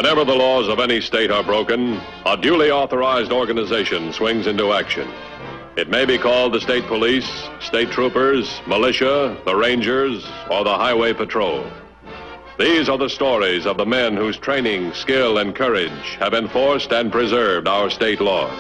Whenever the laws of any state are broken, a duly authorized organization swings into action. It may be called the state police, state troopers, militia, the rangers, or the highway patrol. These are the stories of the men whose training, skill, and courage have enforced and preserved our state laws.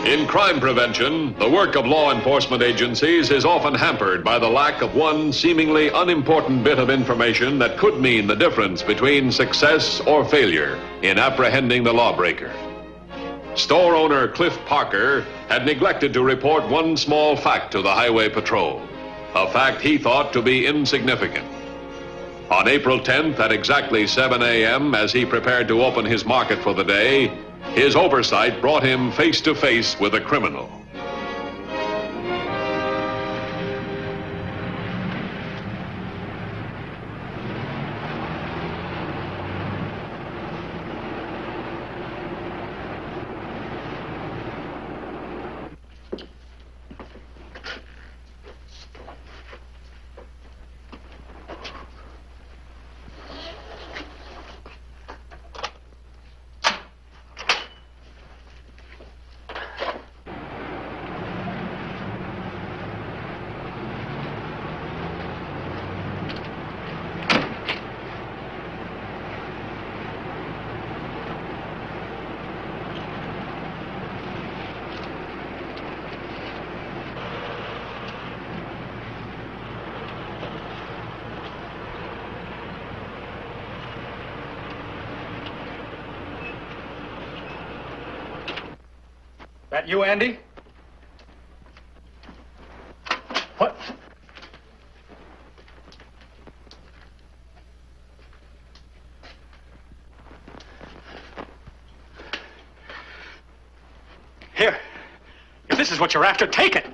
In crime prevention, the work of law enforcement agencies is often hampered by the lack of one seemingly unimportant bit of information that could mean the difference between success or failure in apprehending the lawbreaker. Store owner Cliff Parker had neglected to report one small fact to the Highway Patrol, a fact he thought to be insignificant. On April 10th at exactly 7 a.m., as he prepared to open his market for the day, his oversight brought him face to face with a criminal. That you, Andy? What? Here. If this is what you're after, take it.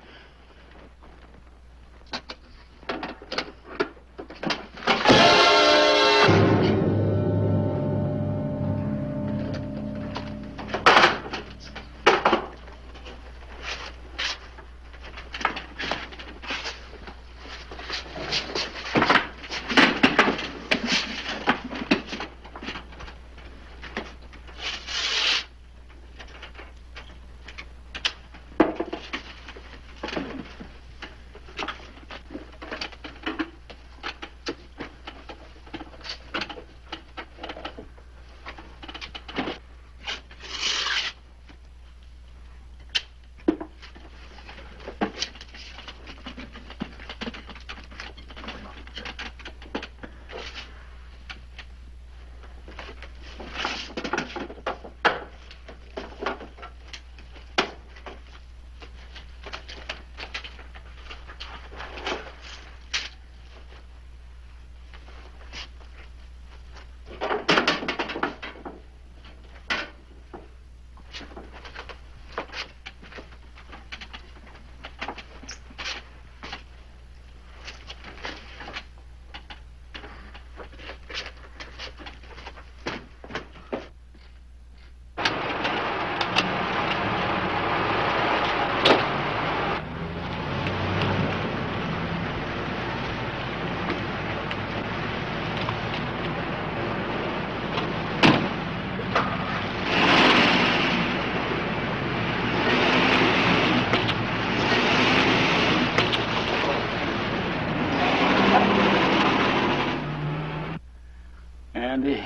Andy.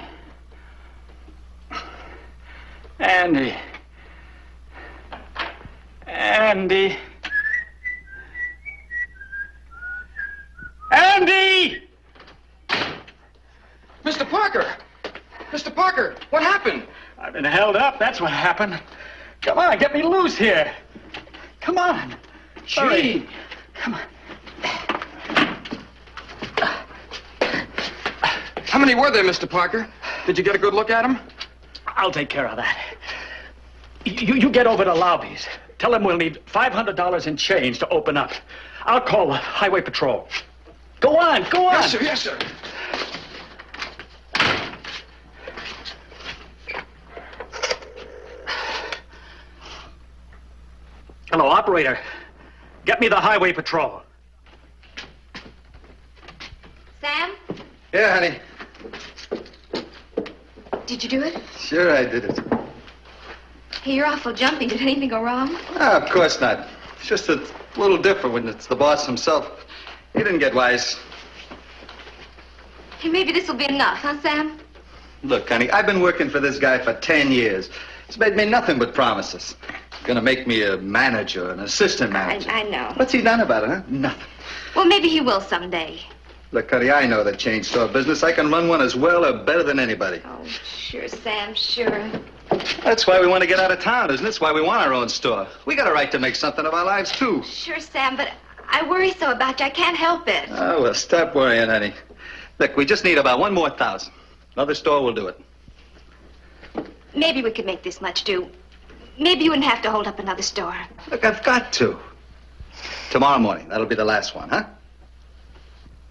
Andy. Andy. Andy! Mr. Parker! Mr. Parker, what happened? I've been held up, that's what happened. Come on, get me loose here. Come on. Hurry. Come on. How many were there, Mr. Parker? Did you get a good look at them? I'll take care of that. You get over to Lobby's. Tell them we'll need $500 in change to open up. I'll call the Highway Patrol. Go on, go on. Yes, sir, yes, sir. Hello, operator. Get me the highway patrol. Sam, Yeah, honey. did you do it? Sure I did it. Hey, you're awful jumpy. Did anything go wrong? Ah, of course not. It's just a little different when it's the boss himself. He didn't get wise. Hey, maybe this will be enough, huh, Sam? Look, honey, I've been working for this guy for 10 years. He's made me nothing but promises. Gonna make me a manager, an assistant manager. I know. What's he done about it, huh? Nothing. Well, maybe he will someday. Look, honey, I know the chain store business. I can run one as well or better than anybody. Oh, sure, Sam, sure. That's why we want to get out of town, isn't it? That's why we want our own store. We got a right to make something of our lives, too. Sure, Sam, but I worry so about you. I can't help it. Oh, well, stop worrying, honey. Look, we just need about one more $1,000. Another store will do it. Maybe we could make this much do. Maybe you wouldn't have to hold up another store. Look, I've got to. Tomorrow morning, that'll be the last one, huh?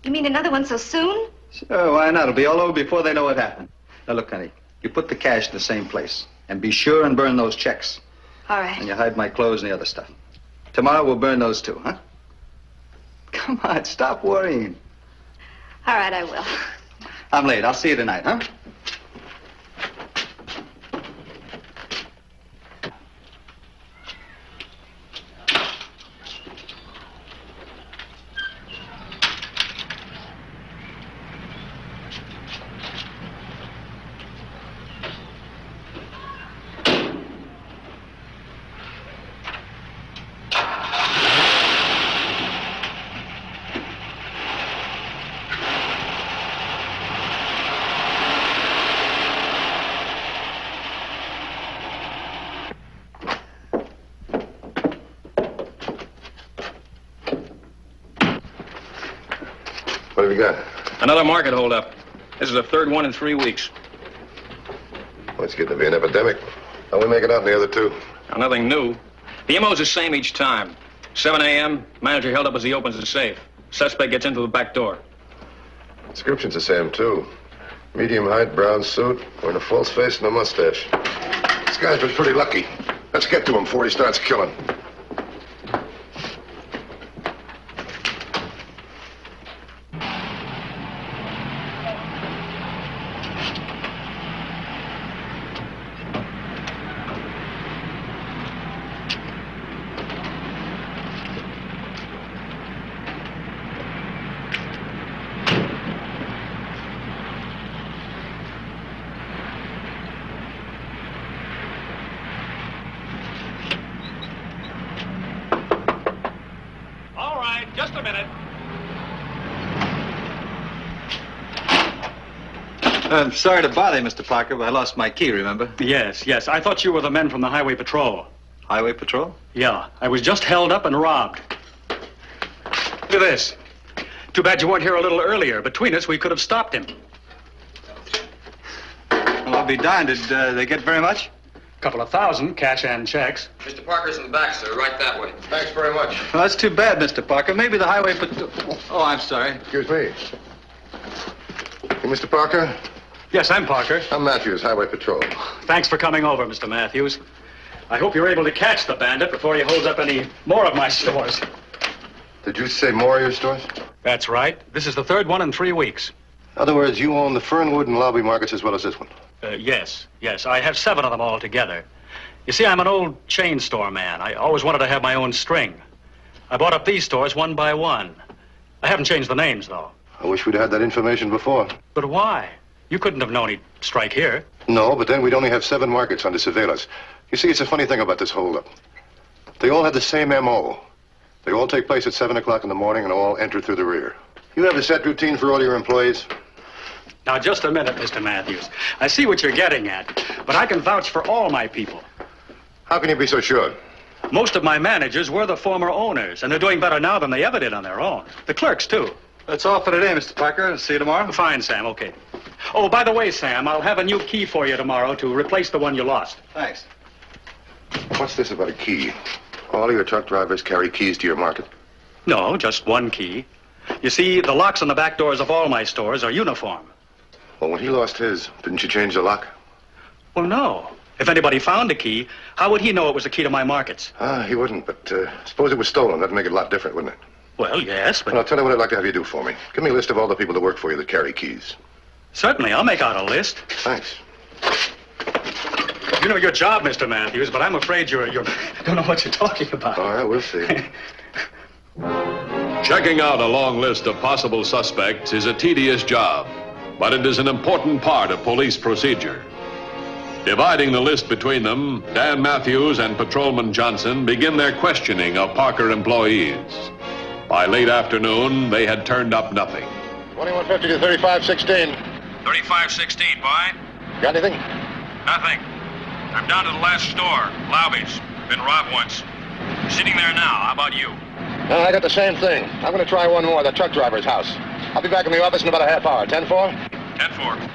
You mean another one so soon? Sure, why not? It'll be all over before they know what happened. Now, look, honey, you put the cash in the same place. And be sure and burn those checks. All right. And you hide my clothes and the other stuff. Tomorrow we'll burn those too, huh? Come on, stop worrying. All right, I will. I'm late. I'll see you tonight, huh? What have you got? Another market holdup. This is the third one in 3 weeks. Well, it's getting to be an epidemic. How we make it out in the other two? Now, nothing new. The MO's the same each time. 7 a.m., manager held up as he opens the safe. Suspect gets into the back door. Description's the same, too. Medium height, brown suit, wearing a false face and a mustache. This guy's been pretty lucky. Let's get to him before he starts killing. All right, just a minute. I'm sorry to bother you, Mr. Parker, but I lost my key, remember? Yes, yes. I thought you were the men from the highway patrol. Highway Patrol? Yeah, I was just held up and robbed. Look at this. Too bad you weren't here a little earlier. Between us, we could have stopped him. Well, I'll be darned. Did they get very much? Couple of thousand, cash and checks. Mr. Parker's in the back, sir, right that way. Thanks very much. Well, that's too bad, Mr. Parker. Maybe the Highway Patrol... Oh, I'm sorry. Excuse me. Hey, Mr. Parker? Yes, I'm Parker. I'm Matthews, Highway Patrol. Thanks for coming over, Mr. Matthews. I hope you're able to catch the bandit before he holds up any more of my stores. Did you say more of your stores? That's right. This is the third one in 3 weeks. In other words, you own the Fernwood and Lobby markets as well as this one. Yes. I have 7 of them all together. You see, I'm an old chain store man. I always wanted to have my own string. I bought up these stores one by one. I haven't changed the names, though. I wish we'd had that information before. But why? You couldn't have known he'd strike here. No, but then we'd only have 7 markets under surveillance. You see, it's a funny thing about this holdup. They all have the same M.O. They all take place at 7 o'clock in the morning and all enter through the rear. You have a set routine for all your employees? Now, just a minute, Mr. Matthews. I see what you're getting at, but I can vouch for all my people. How can you be so sure? Most of my managers were the former owners, and they're doing better now than they ever did on their own. The clerks, too. That's all for today, Mr. Parker. See you tomorrow. Fine, Sam, okay. Oh, by the way, Sam, I'll have a new key for you tomorrow to replace the one you lost. Thanks. What's this about a key? All of your truck drivers carry keys to your market? No, just one key. You see, the locks on the back doors of all my stores are uniform. Well, when he lost his, didn't you change the lock? Well, no. If anybody found a key, how would he know it was the key to my markets? He wouldn't, but suppose it was stolen. That'd make it a lot different, wouldn't it? Well, yes, but... Well, I'll tell you what I'd like to have you do for me. Give me a list of all the people that work for you that carry keys. Certainly, I'll make out a list. Thanks. You know your job, Mr. Matthews, but I'm afraid you don't know what you're talking about. All right, we'll see. Checking out a long list of possible suspects is a tedious job, but it is an important part of police procedure. Dividing the list between them, Dan Matthews and Patrolman Johnson begin their questioning of Parker employees. By late afternoon, they had turned up nothing. 2150 to 3516. 3516, boy. Got anything? Nothing. I'm down to the last store, Lauby's. Been robbed once. Sitting there now. How about you? I got the same thing. I'm going to try one more, the truck driver's house. I'll be back in the office in about a half hour. 10-4? 10-4.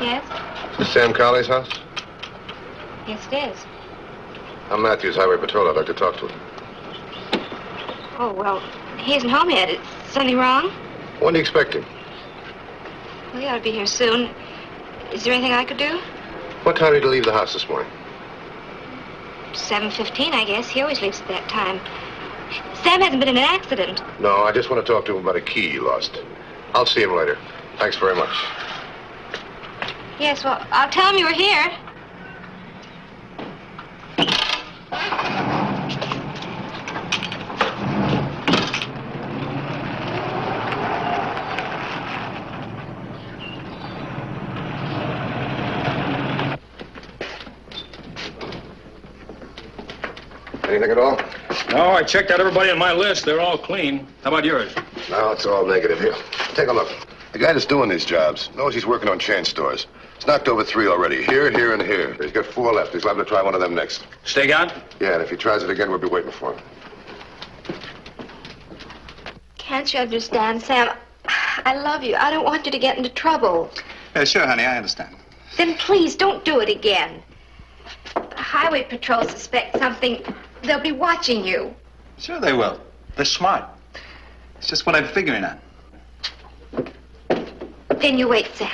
Yes? Is this Sam Cowley's house? Yes, it is. I'm Matthews, Highway Patrol. I'd like to talk to him. Oh, well, he isn't home yet. Is something wrong? When do you expect him? Well, he ought to be here soon. Is there anything I could do? What time did he leave the house this morning? 7:15, I guess. He always leaves at that time. Sam hasn't been in an accident. No, I just want to talk to him about a key he lost. I'll see him later. Thanks very much. Yes, well, I'll tell him you were here. Anything at all? No, I checked out everybody on my list. They're all clean. How about yours? No, it's all negative. Here, take a look. The guy that's doing these jobs knows he's working on chain stores. He's knocked over 3 already. Here, here, and here. He's got 4 left. He's liable to try one of them next. Stakeout? Yeah, and if he tries it again, we'll be waiting for him. Can't you understand, Sam? I love you. I don't want you to get into trouble. Sure, honey, I understand. Then please don't do it again. The Highway Patrol suspects something. They'll be watching you. Sure they will. They're smart. It's just what I'm figuring on. Then you wait, Sam.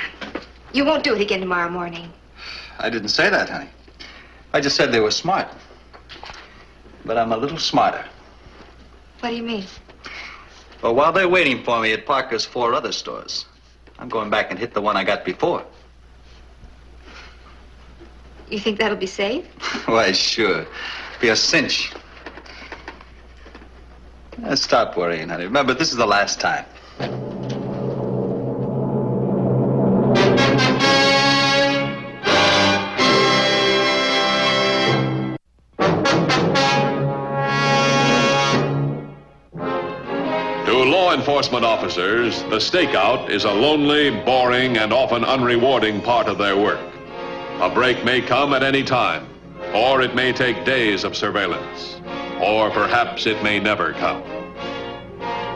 You won't do it again tomorrow morning. I didn't say that, honey. I just said they were smart. But I'm a little smarter. What do you mean? Well, while they're waiting for me at Parker's 4 other stores, I'm going back and hit the one I got before. You think that'll be safe? Why, sure. Be a cinch. Stop worrying, honey. Remember, this is the last time. To law enforcement officers, the stakeout is a lonely, boring, and often unrewarding part of their work. A break may come at any time, or it may take days of surveillance, or perhaps it may never come.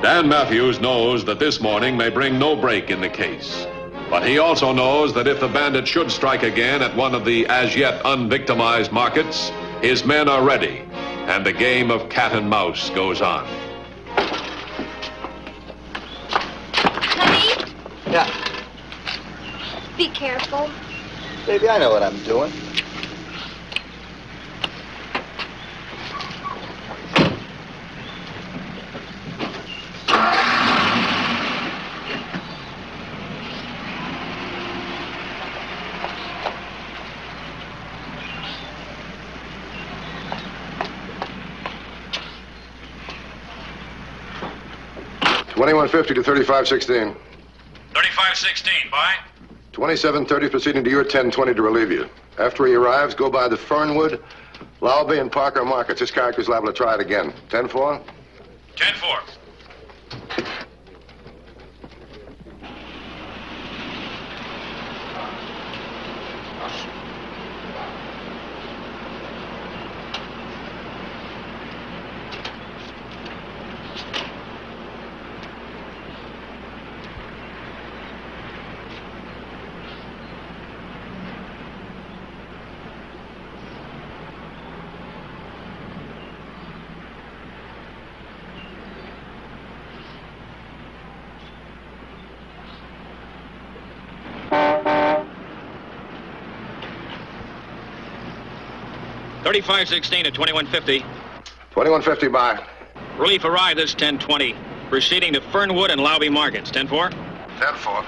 Dan Matthews knows that this morning may bring no break in the case, but he also knows that if the bandit should strike again at one of the as yet unvictimized markets, his men are ready, and the game of cat and mouse goes on. Honey, Yeah. be careful. Baby, I know what I'm doing. $21.50 to $35.16. 3516, boy. 2730 proceeding to your 1020 to relieve you. After he arrives, go by the Fernwood, Lauby, and Parker markets. This character's liable to try it again. 10-4? 10-4. 3516 at 2150. 2150 by. Relief arrived this 1020. Proceeding to Fernwood and Lowby Markets. 10-4. 10-4.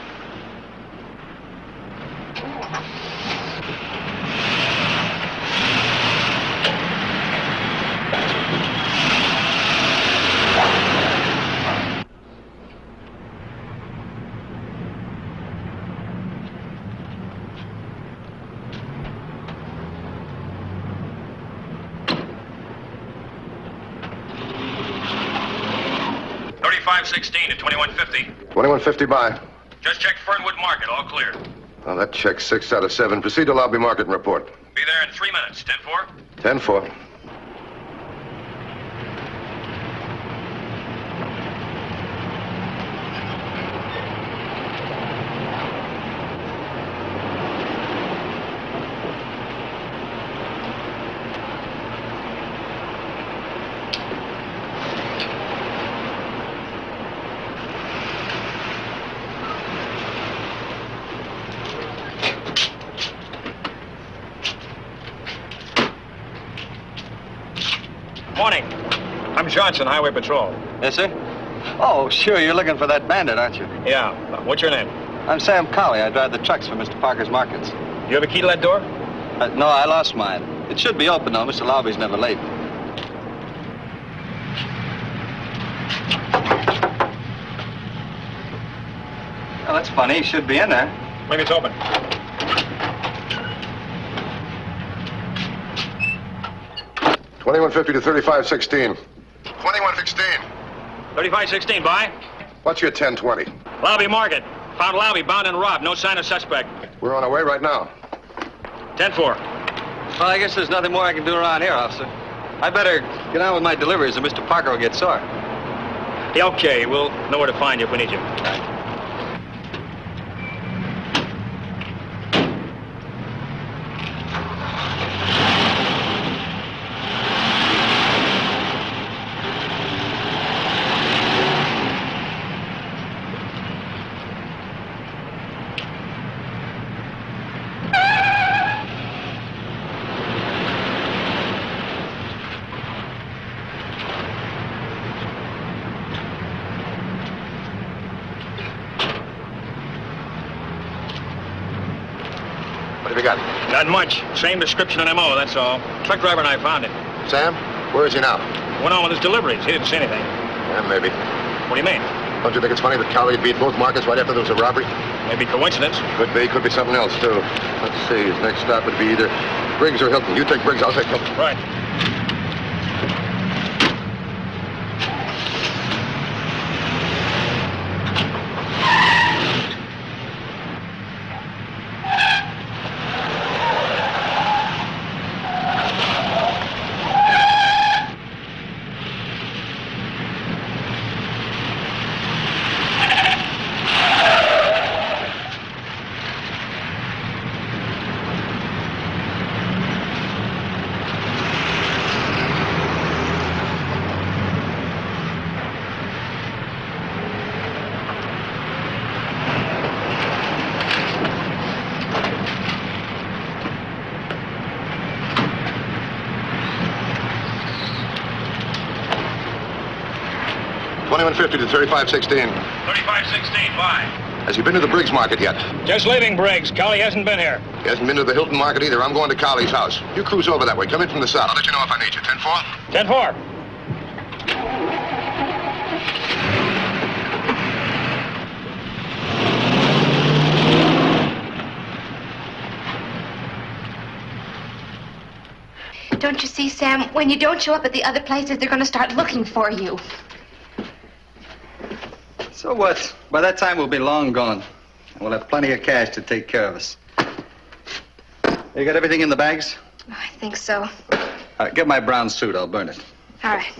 $35.16 at 2150. 2150 by. Just checked Fernwood Market. All clear. Well, that checks 6 out of 7. Proceed to Lobby Market and report. Be there in 3 minutes. 10-4. 10-4. Morning. I'm Johnson, Highway Patrol. Yes, sir? Oh, sure. You're looking for that bandit, aren't you? Yeah. What's your name? I'm Sam Colley. I drive the trucks for Mr. Parker's Markets. You have a key to that door? No, I lost mine. It should be open, though. Mr. Lobby's never late. Oh, that's funny. He should be in there. Maybe it's open. $21.50 to $35.16. 21.16. 3516, by. What's your 1020? Lowby Market. Found Lowby bound and robbed. No sign of suspect. We're on our way right now. 10-4. Well, I guess there's nothing more I can do around here, officer. I better get on with my deliveries or Mr. Parker will get sore. Yeah, okay. We'll know where to find you if we need you. What have you got? Not much. Same description and MO, that's all. Truck driver and I found it. Sam? Where is he now? Went on with his deliveries. He didn't see anything. Yeah, maybe. What do you mean? Don't you think it's funny that Cowley beat both markets right after there was a robbery? Maybe coincidence. Could be something else, too. Let's see, his next stop would be either Briggs or Hilton. You take Briggs, I'll take Hilton. Right. $21.50 to $35.16. 3516, bye. Has he been to the Briggs Market yet? Just leaving Briggs. Cowley hasn't been here. He hasn't been to the Hilton Market either. I'm going to Cowley's house. You cruise over that way. Come in from the south. I'll let you know if I need you. 10-4? 10-4. Don't you see, Sam? When you don't show up at the other places, they're going to start looking for you. So what? By that time, we'll be long gone. And we'll have plenty of cash to take care of us. You got everything in the bags? Oh, I think so. Get my brown suit. I'll burn it. All right.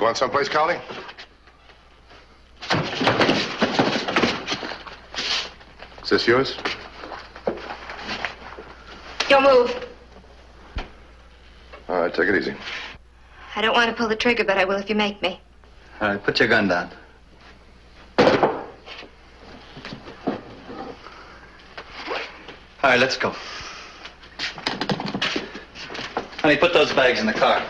Going someplace, Cowley? Is this yours? Don't move. All right, take it easy. I don't want to pull the trigger, but I will if you make me. All right, put your gun down. All right, let's go. Honey, put those bags in the car.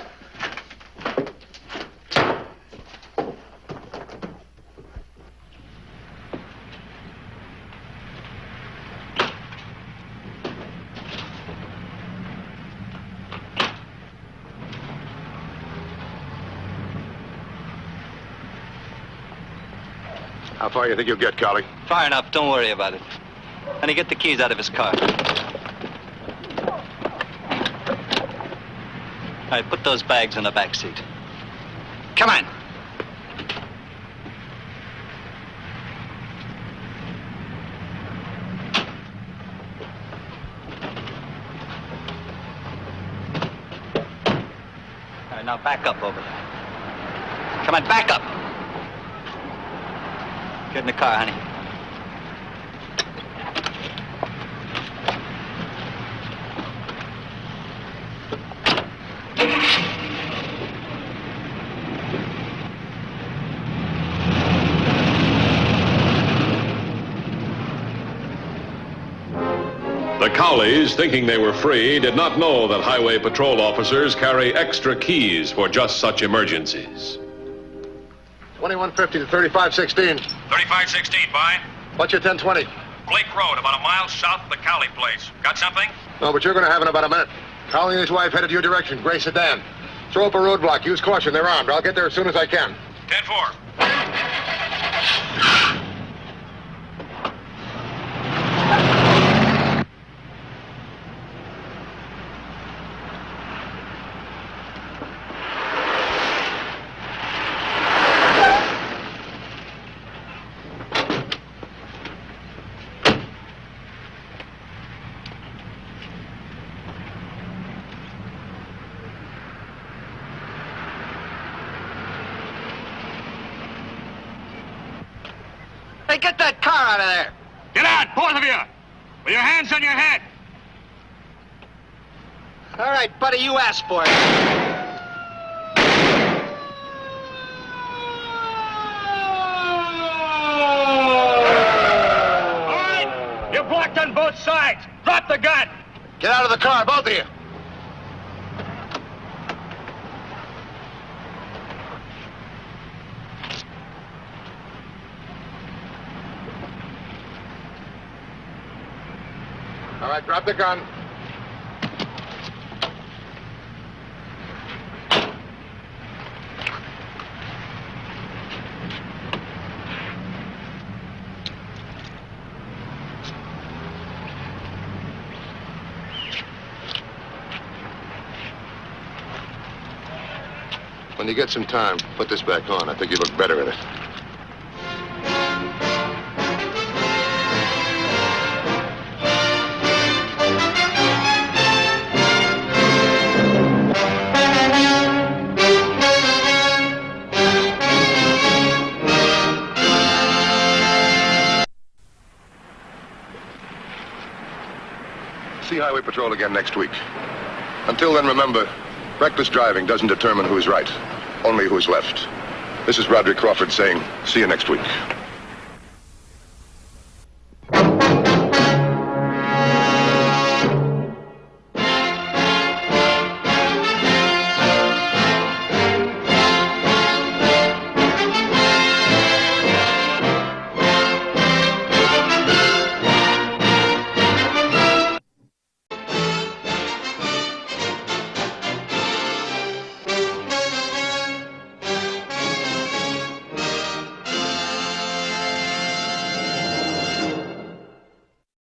How far do you think you'll get, Cowley? Far enough, don't worry about it. Honey, get the keys out of his car. All right, put those bags in the back seat. Come on. All right, now back up over there. Come on, back up. Get in the car, honey. The Cowleys, thinking they were free, did not know that highway patrol officers carry extra keys for just such emergencies. 2150 to 3516. 3516, fine. What's your 1020? Blake Road, about a mile south of the Cowley place. Got something? No, but you're going to have in about a minute. Cowley and his wife headed your direction, gray sedan. Throw up a roadblock. Use caution. They're armed. I'll get there as soon as I can. 10-4. Hey, get that car out of there. Get out, both of you! With your hands on your head! All right, buddy, you asked for it. All right! You're blocked on both sides! Drop the gun! Get out of the car, both of you. All right, drop the gun. When you get some time, put this back on. I think you look better in it. See Highway Patrol again next week. Until then, remember, reckless driving doesn't determine who's right, only who's left. This is Roderick Crawford saying, see you next week.